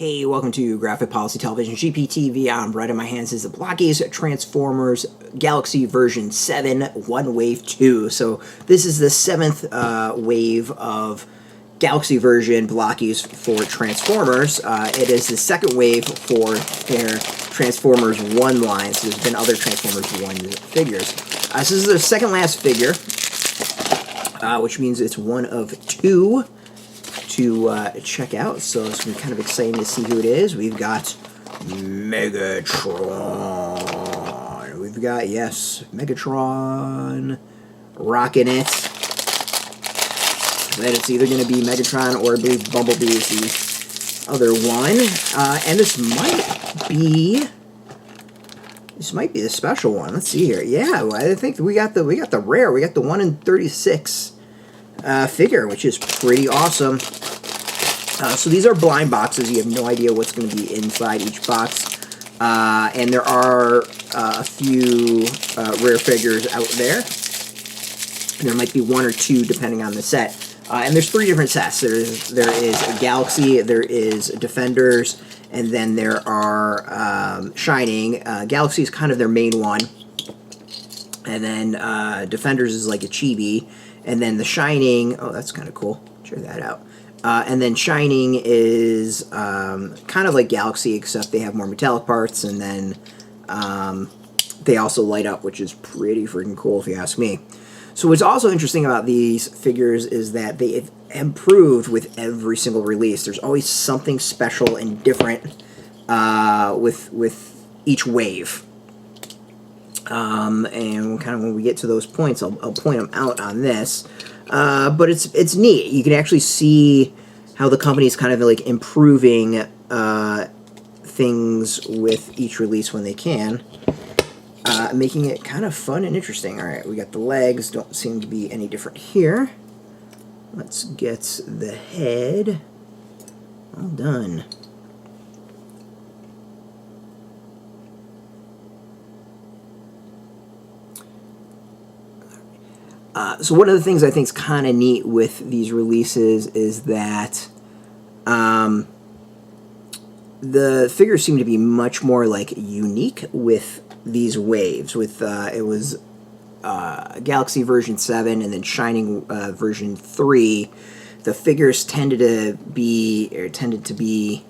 Hey, welcome to Graphic Policy Television, GPTV. Right in my hands is the Blokees Transformers Galaxy version 7, One Wave 2. So this is the 7th wave of Galaxy version Blockees for Transformers. It is the 2nd wave for their Transformers 1 line, so there's been other Transformers 1 figures. So this is their second last figure, which means it's one of 2 to check out, so it's kind of exciting to see who it is. We've got Megatron. We've got, yes, Megatron rocking it. Then it's either going to be Megatron or I believe Bumblebee is the other one. And this might be the special one. Let's see here. Yeah, I think we got the rare. We got the 1 in 36 figure, which is pretty awesome. So these are blind boxes. You have no idea what's going to be inside each box. And there are a few rare figures out there. There might be 1 or 2 depending on the set. And there's 3 different sets. There is a Galaxy, there is Defenders, and then there are Shining. Galaxy is kind of their main one. And then Defenders is like a chibi. And then the Shining, oh, that's kind of cool. Check that out. And then Shining is kind of like Galaxy, except they have more metallic parts, and then they also light up, which is pretty freaking cool if you ask me. So what's also interesting about these figures is that they improved with every single release. There's always something special and different with each wave. And kind of when we get to those points, I'll point them out on this. But it's neat. You can actually see how the company is kind of like improving things with each release when they can, making it kind of fun and interesting. All right, we got the legs. Don't seem to be any different here. Let's get the head. All done. So one of the things I think is kind of neat with these releases is that the figures seem to be much more like unique with these waves. With it was Galaxy version 7 and then Shining version 3, the figures tended to be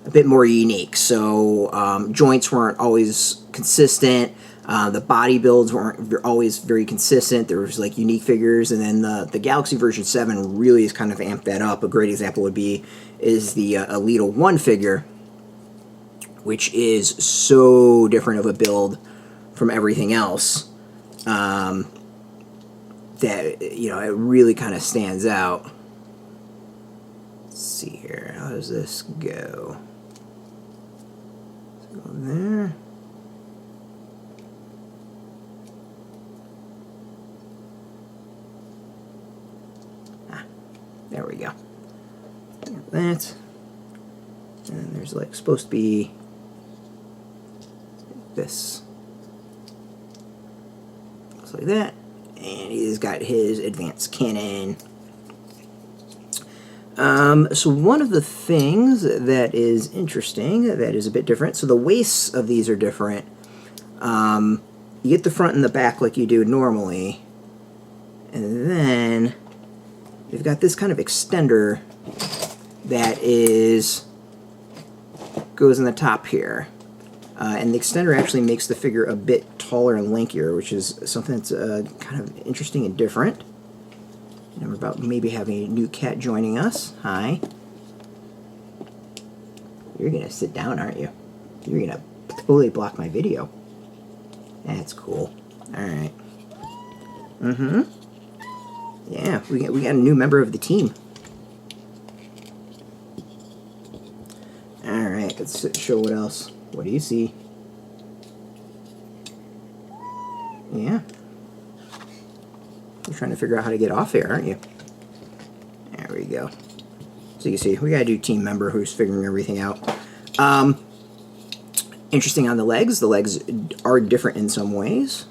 a bit more unique. So joints weren't always consistent. The body builds weren't always very consistent. There was like unique figures, and then the Galaxy version 7 really has kind of amped that up. A great example is the Alita 1 figure, which is so different of a build from everything else that it really kind of stands out. Let's see here, how does this go? Let's go there. There we go. That. And there's like supposed to be this. Looks like that. And he's got his advanced cannon. So one of the things that is interesting, that is a bit different, so the waists of these are different. You get the front and the back like you do normally. And then they've got this kind of extender that goes in the top here. And the extender actually makes the figure a bit taller and lankier, which is something that's kind of interesting and different. And we're about maybe having a new cat joining us. Hi. You're going to sit down, aren't you? You're going to totally block my video. That's cool. Alright. Yeah, we got a new member of the team. Alright, let's show what else. What do you see? Yeah. You're trying to figure out how to get off here, aren't you? There we go. So you can see, we got a new team member who's figuring everything out. Interesting on the legs. The legs are different in some ways.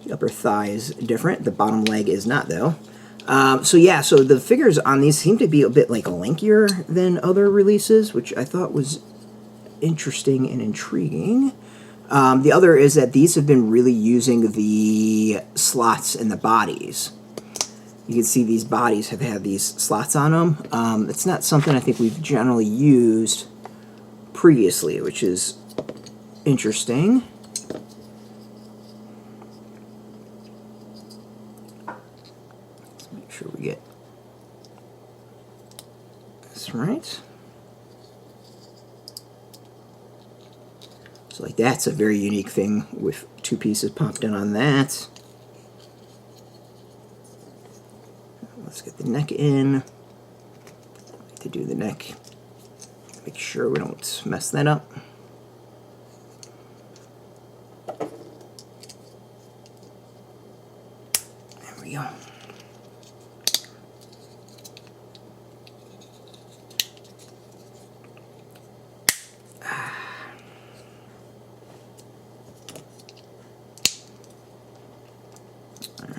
The upper thigh is different. The bottom leg is not, though. So yeah, so the figures on these seem to be a bit like lankier than other releases, which I thought was interesting and intriguing. The other is that these have been really using the slots in the bodies. You can see these bodies have had these slots on them. It's not something I think we've generally used previously, which is interesting. Let's make sure we get this right. So like that's a very unique thing with two pieces popped in on that. Let's get the neck in. To do the neck, make sure we don't mess that up. There we go.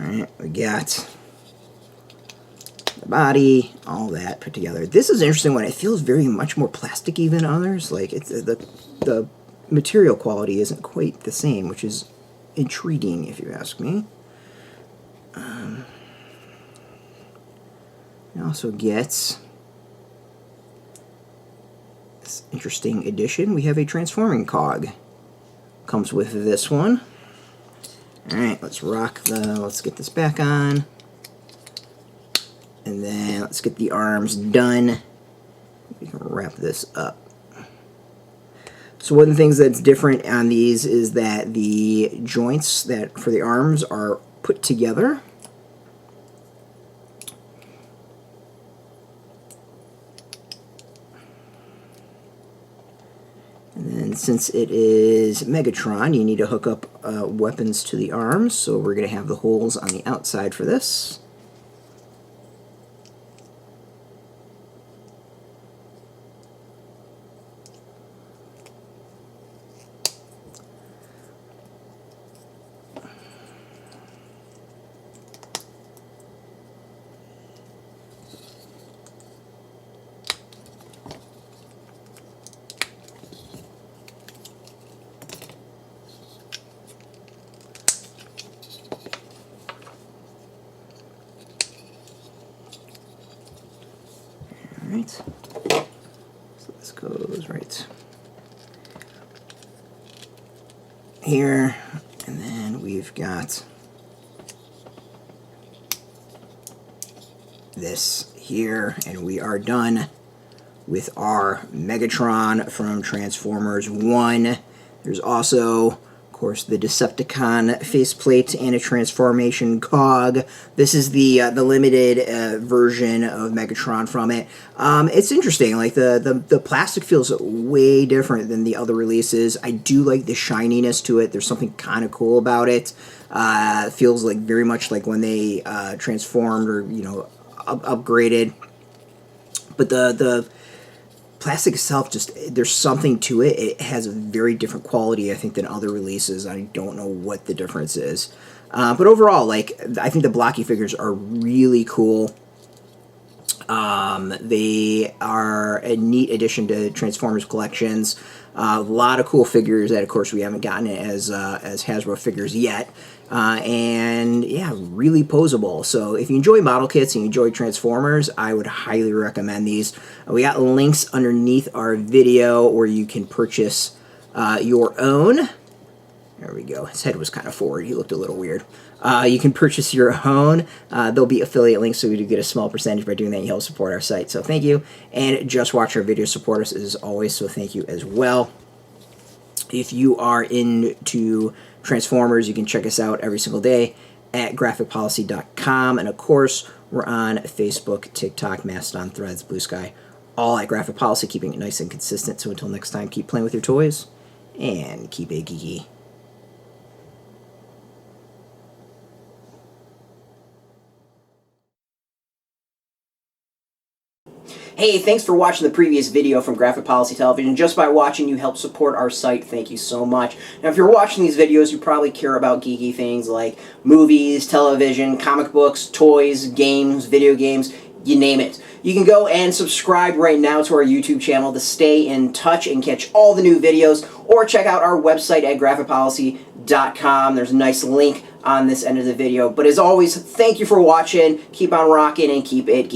Alright, we got the body, all that put together. This is an interesting one. It feels very much more plasticky than others. Like it's the material quality isn't quite the same, which is intriguing if you ask me. It also gets this interesting addition. We have a transforming cog. Comes with this one. Alright, let's get this back on. And then let's get the arms done. We can wrap this up. So one of the things that's different on these is that the joints that for the arms are put together. And then since it is Megatron, you need to hook up weapons to the arms. So we're going to have the holes on the outside for this. Alright, so this goes right here, and then we've got this here, and we are done with our Megatron from Transformers 1. There's also, of course, the Decepticon faceplate and a transformation cog. This is the limited version of Megatron from it. It's interesting. Like the plastic feels way different than the other releases. I do like the shininess to it. There's something kind of cool about it. It feels like very much like when they transformed or upgraded. But the plastic itself, just there's something to it. It has a very different quality, I think, than other releases. I don't know what the difference is. But overall, like, I think the Blockee figures are really cool. They are a neat addition to Transformers collections. A lot of cool figures that, of course, we haven't gotten as Hasbro figures yet. And yeah, really posable. So if you enjoy model kits and you enjoy Transformers, I would highly recommend these. We got links underneath our video where you can purchase your own. There we go. His head was kind of forward. He looked a little weird. You can purchase your own. There'll be affiliate links, so we do get a small percentage by doing that. You help support our site. So thank you. And just watch our videos, support us as always. So thank you as well. If you are into Transformers, you can check us out every single day at graphicpolicy.com. And of course, we're on Facebook, TikTok, Mastodon, Threads, Blue Sky, all at Graphic Policy, keeping it nice and consistent. So until next time, keep playing with your toys and keep it geeky. Hey, thanks for watching the previous video from Graphic Policy Television. Just by watching, you help support our site. Thank you so much. Now, if you're watching these videos, you probably care about geeky things like movies, television, comic books, toys, games, video games, you name it. You can go and subscribe right now to our YouTube channel to stay in touch and catch all the new videos, or check out our website at graphicpolicy.com. There's a nice link on this end of the video. But as always, thank you for watching. Keep on rocking and keep it geeky.